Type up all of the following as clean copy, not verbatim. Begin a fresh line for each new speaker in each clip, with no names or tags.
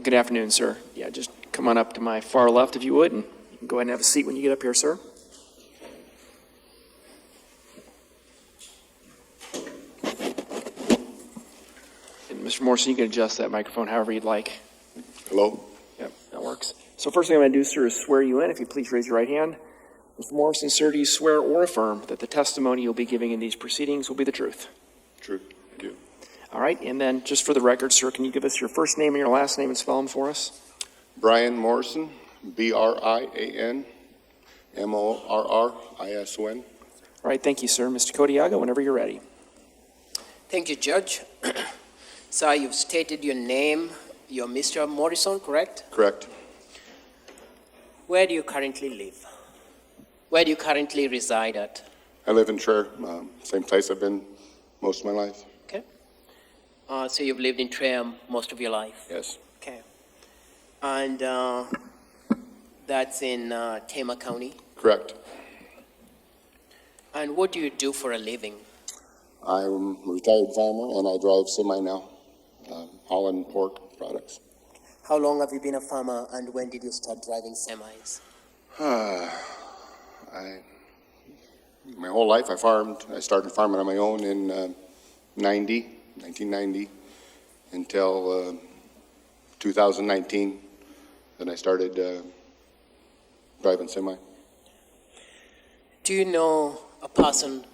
good afternoon, sir. Yeah, just come on up to my far left if you would, and you can go ahead and have a seat when you get up here, sir. And Mr. Morrison, you can adjust that microphone however you'd like.
Hello?
Yep, that works. So first thing I'm going to do, sir, is swear you in. If you please raise your right hand. Mr. Morrison, sir, do you swear or affirm that the testimony you'll be giving in these proceedings will be the truth?
True, I do.
All right, and then just for the record, sir, can you give us your first name and your last name and spell them for us?
Brian Morrison, BrianMorrison.
All right, thank you, sir. Mr. Kodiaga, whenever you're ready.
Thank you, Judge. Sir, you've stated your name. You're Mr. Morrison, correct?
Correct.
Where do you currently live? Where do you currently reside at?
I live in Traer, same place I've been most of my life.
Okay. So you've lived in Traer most of your life?
Yes.
Okay. And that's in Tama County?
Correct.
And what do you do for a living?
I'm a retired farmer and I drive semi now, hauling pork products.
How long have you been a farmer and when did you start driving semis?
My whole life I farmed. I started farming on my own in 1990, until 2019. Then I started driving semi.
Do you know a person,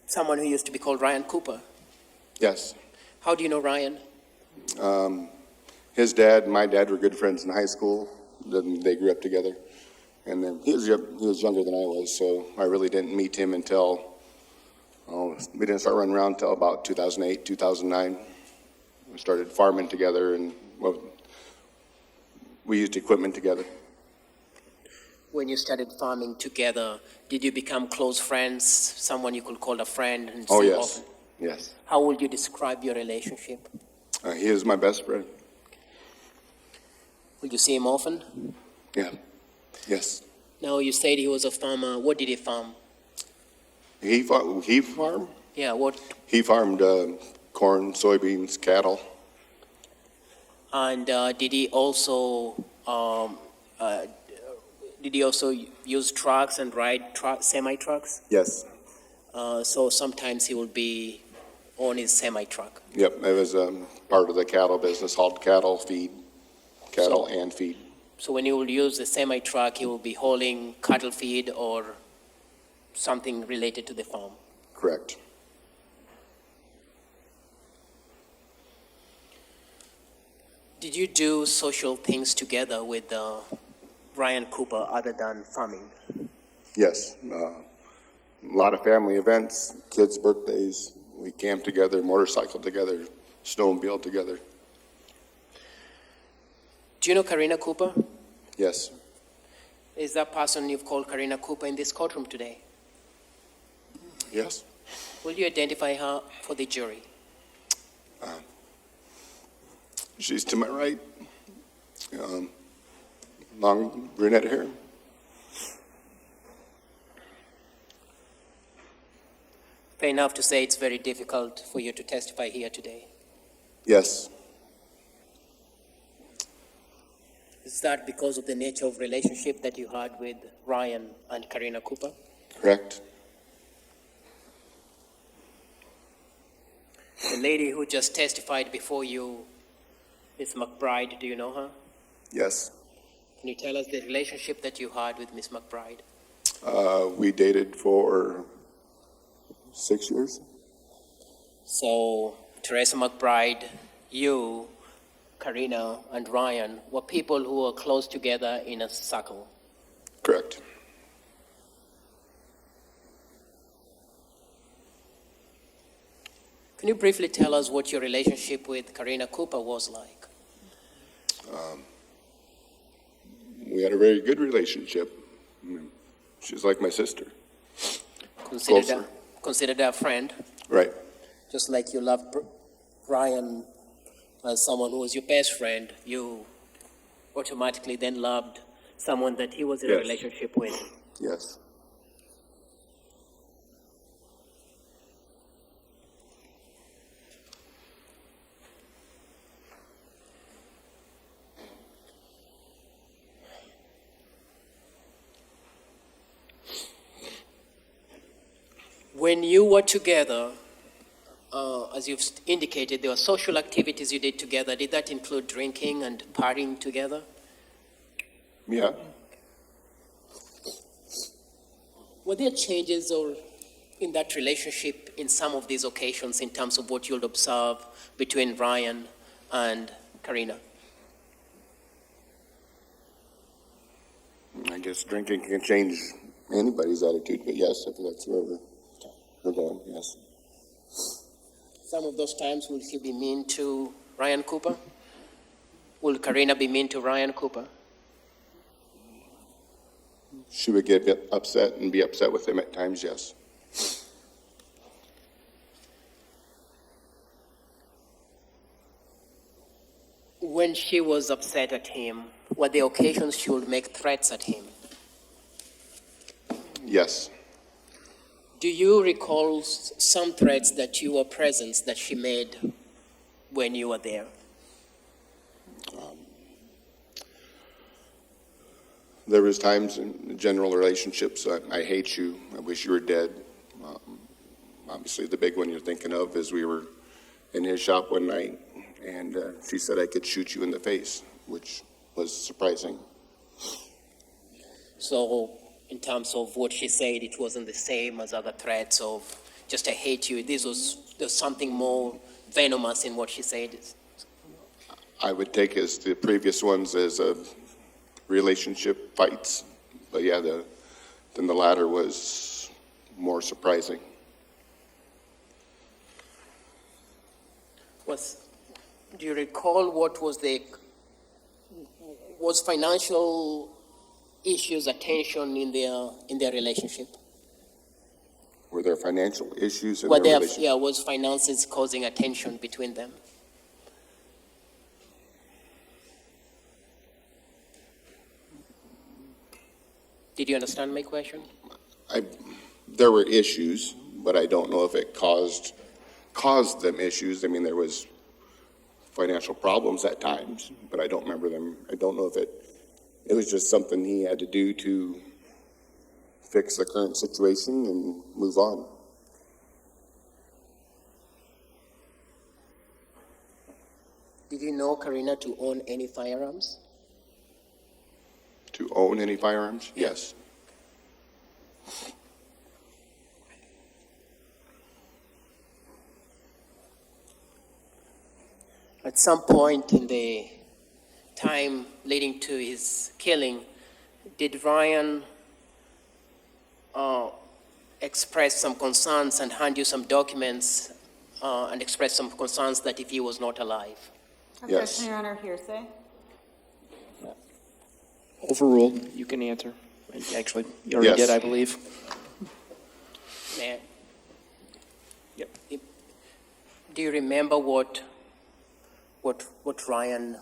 someone who used to be called Ryan Cooper?
Yes.
How do you know Ryan?
His dad and my dad were good friends in high school. Then they grew up together. And then he was younger than I was, so I really didn't meet him until, we didn't start running around until about 2008, 2009. We started farming together and we used equipment together.
When you started farming together, did you become close friends, someone you could call a friend? And
Oh,
see
yes.
often?
Yes.
How would you describe your relationship?
He is my best friend.
Would you see him often?
Yeah. Yes.
Now, you said he was a farmer. What did he farm?
He farmed?
Yeah, what?
He farmed corn, soybeans, cattle.
And did he also use trucks and ride semi-trucks?
Yes.
So sometimes he would be on his semi-truck.
Yep, it was part of the cattle business, hauled cattle, and feed.
So when he will use the semi-truck, he will be hauling cattle feed or something related to the farm.
Correct.
Did you do social things together with Ryan Cooper other than farming?
Yes. A lot of family events, kids' birthdays. We camped together, motorcycled together, snowmobile together.
Do you know Karina Cooper?
Yes.
Is that person you've called Karina Cooper in this courtroom today?
Yes.
Will you identify her for the jury?
She's to my right. Long brunette hair.
Fair enough to say it's very difficult for you to testify here today.
Yes.
Is that because of the nature of relationship that you had with Ryan and Karina Cooper?
Correct.
The lady who just testified before you, Miss McBride, do you know her?
Yes.
Can you tell us the relationship that you had with Miss McBride?
We dated for 6 years.
So Teresa McBride, you, Karina, and Ryan were people who were close together in a circle.
Correct.
Can you briefly tell us what your relationship with Karina Cooper was like?
We had a very good relationship. She's like my sister.
Considered a friend,
Right.
just like you loved Ryan as someone who was your best friend, you automatically then loved someone that he was in a
Yes.
relationship with.
Yes.
When you were together, as you've indicated, there were social activities you did together. Did that include drinking and partying together?
Yeah.
Were there changes or in that relationship in some of these occasions in terms of what you'll observe between Ryan and Karina?
I guess drinking can change anybody's attitude, but yes, if that's where we're going, yes.
Some of those times will she be mean to Ryan Cooper? Will Karina be mean to Ryan Cooper?
She would get a bit upset and be upset with him at times, yes.
When she was upset at him, were there occasions she would make threats at him?
Yes.
Do you recall some threats that you were present that she made when you were there?
There was times in general relationships, I hate you, I wish you were dead. Obviously the big one you're thinking of is we were in his shop one night and she said I could shoot you in the face, which was surprising.
So in terms of what she said, it wasn't the same as other threats of just I hate you. There's something more venomous in what she said.
I would take the previous ones as a relationship fights, but yeah, then the latter was more surprising.
Do you recall what was financial issues a tension in their relationship?
Were there financial issues in their relationship?
Was finances causing a tension between them? Did you understand my question?
There were issues, but I don't know if it caused them issues. I mean, there was financial problems at times, but I don't remember them. I don't know if it was just something he had to do to fix the current situation and move on.
Did you know Karina to own any firearms?
To own any firearms? Yes.
At some point in the time leading to his killing, did Ryan express some concerns and hand you some documents and express some concerns that if he was not alive?
Yes.
Objection, Your Honor, hearsay.
Overruled. You can answer. Actually, you already
Yes.
did, I believe.
Mayor,
Yep.
do you remember what Ryan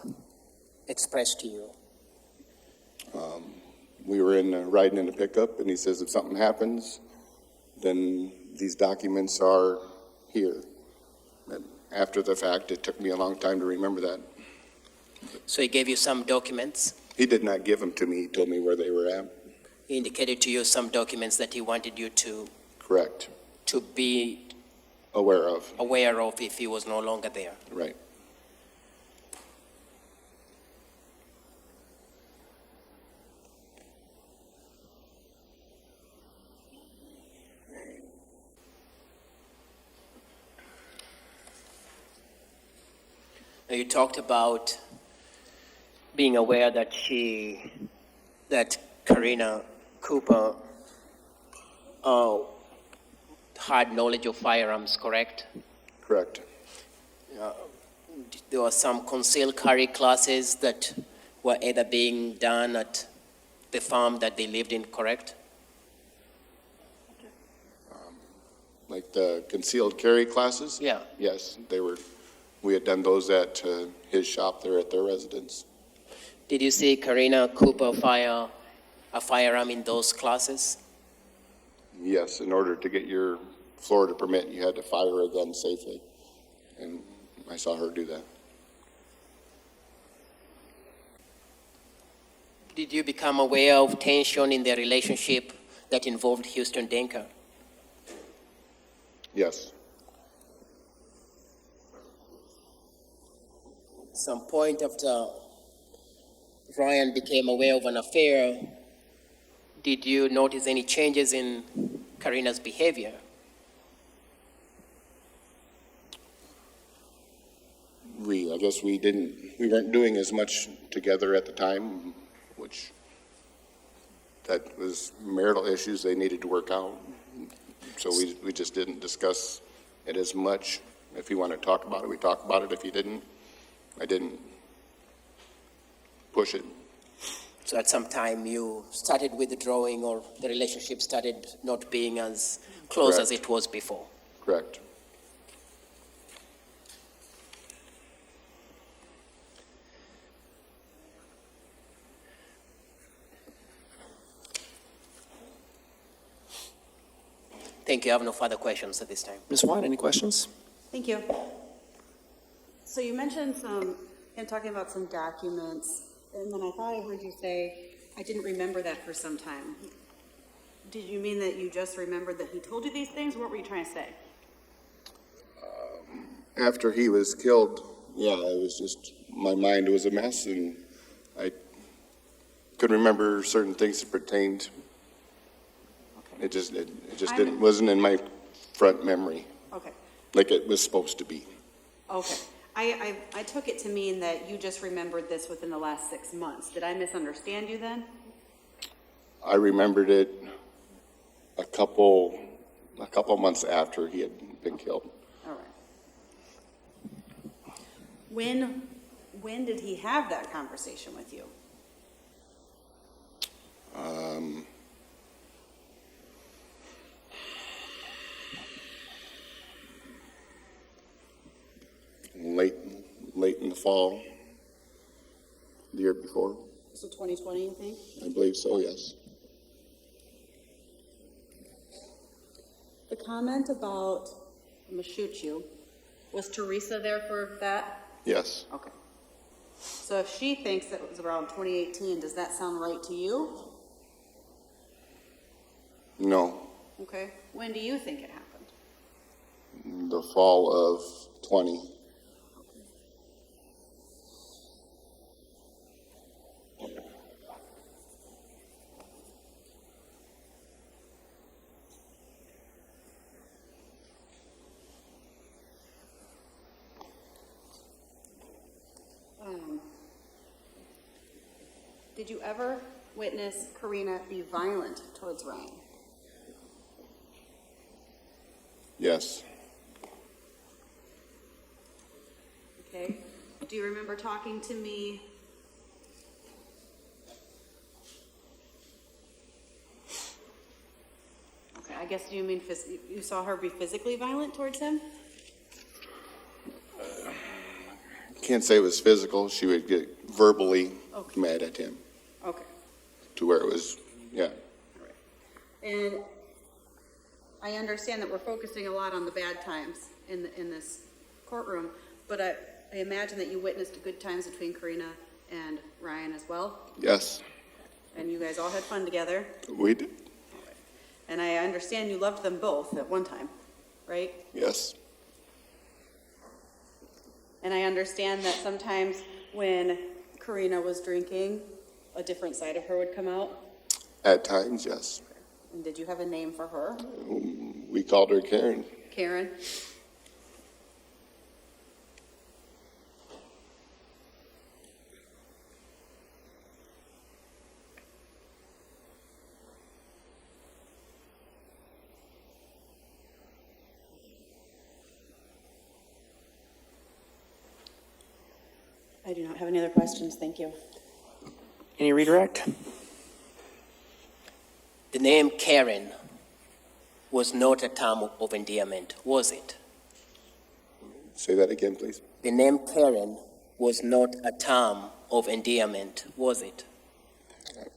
expressed to you?
We were riding in a pickup, and he says, if something happens, then these documents are here. And after the fact, it took me a long time to remember that.
So he gave you some documents.
He did not give them to me. He told me where they were at.
He indicated to you some documents that he wanted you to
Correct.
be
Aware of.
aware of if he was no longer there.
Right.
Now you talked about being aware that Karina Cooper had knowledge of firearms, correct?
Correct.
There were some concealed carry classes that were either being done at the farm that they lived in, correct?
Like the concealed carry classes?
Yeah.
Yes, we had done those at his shop there at their residence.
Did you see Karina Cooper fire a firearm in those classes?
Yes, in order to get your Florida permit, you had to fire a gun safely. And I saw her do that.
Did you become aware of tension in their relationship that involved Houston Denker?
Yes.
Some point after Ryan became aware of an affair, did you notice any changes in Karina's behavior?
I guess we weren't doing as much together at the time, which that was marital issues they needed to work out. So we just didn't discuss it as much. If he wanted to talk about it, we talked about it. If he didn't, I didn't push it.
So at some time you started withdrawing, or the relationship started not being as close as it was before?
Correct.
Thank you. I have no further questions at this time.
Ms. White, any questions?
Thank you. So you mentioned him talking about some documents, and then I thought I heard you say, I didn't remember that for some time. Did you mean that you just remembered that he told you these things? What were you trying to say?
After he was killed, yeah, it was just, my mind was a mess, and I couldn't remember certain things that pertained. It just wasn't in my front memory
Okay.
like it was supposed to be.
Okay. I took it to mean that you just remembered this within the last 6 months. Did I misunderstand you then?
I remembered it a couple months after he had been killed.
All right. When did he have that conversation with you? Late in the fall, the year before. So 2020, you think?
I believe so, yes.
The comment about, I'm going to shoot you, was Teresa there for that?
Yes.
Okay. So if she thinks that it was around 2018, does that sound right to you?
No.
Okay. When do you think it happened?
The fall of 20.
Did you ever witness Karina be violent towards Ryan?
Yes.
Okay. Do you remember talking to me? Okay, I guess you mean you saw her be physically violent towards him?
Can't say it was physical. She would get verbally
Okay.
mad at him
Okay.
to where it was, yeah.
All right. And I understand that we're focusing a lot on the bad times in this courtroom, but I imagine that you witnessed good times between Karina and Ryan as well,
Yes,
and you guys all had fun together.
we did.
And I understand you loved them both at one time, right?
Yes,
And I understand that sometimes when Karina was drinking, a different side of her would come out.
at times, yes.
And did you have a name for her?
We called her Karen.
Karen? I do not have any other questions, thank you.
Any redirect?
The name Karen was not a term of endearment, was it?
Say that again, please.
The name Karen was not a term of endearment, was it?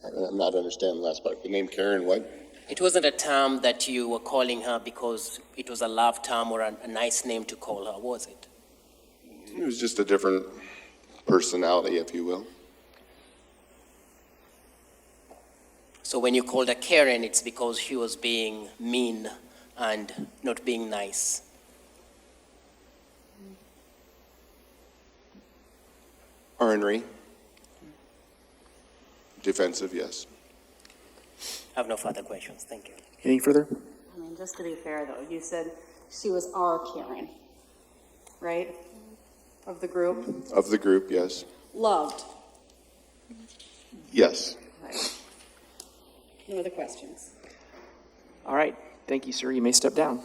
I'm not understanding the last part. The name Karen, what?
It wasn't a term that you were calling her because it was a love term or a nice name to call her, was it?
It was just a different personality, if you will.
So when you called her Karen, it's because she was being mean and not being nice?
Ornery. Defensive, yes.
I have no further questions. Thank you.
Anything further?
I mean, just to be fair, though, you said she was our Karen, right? Of the group?
Of the group, yes.
Loved.
Yes.
Right. No other questions?
All right. Thank you, sir. You may step down.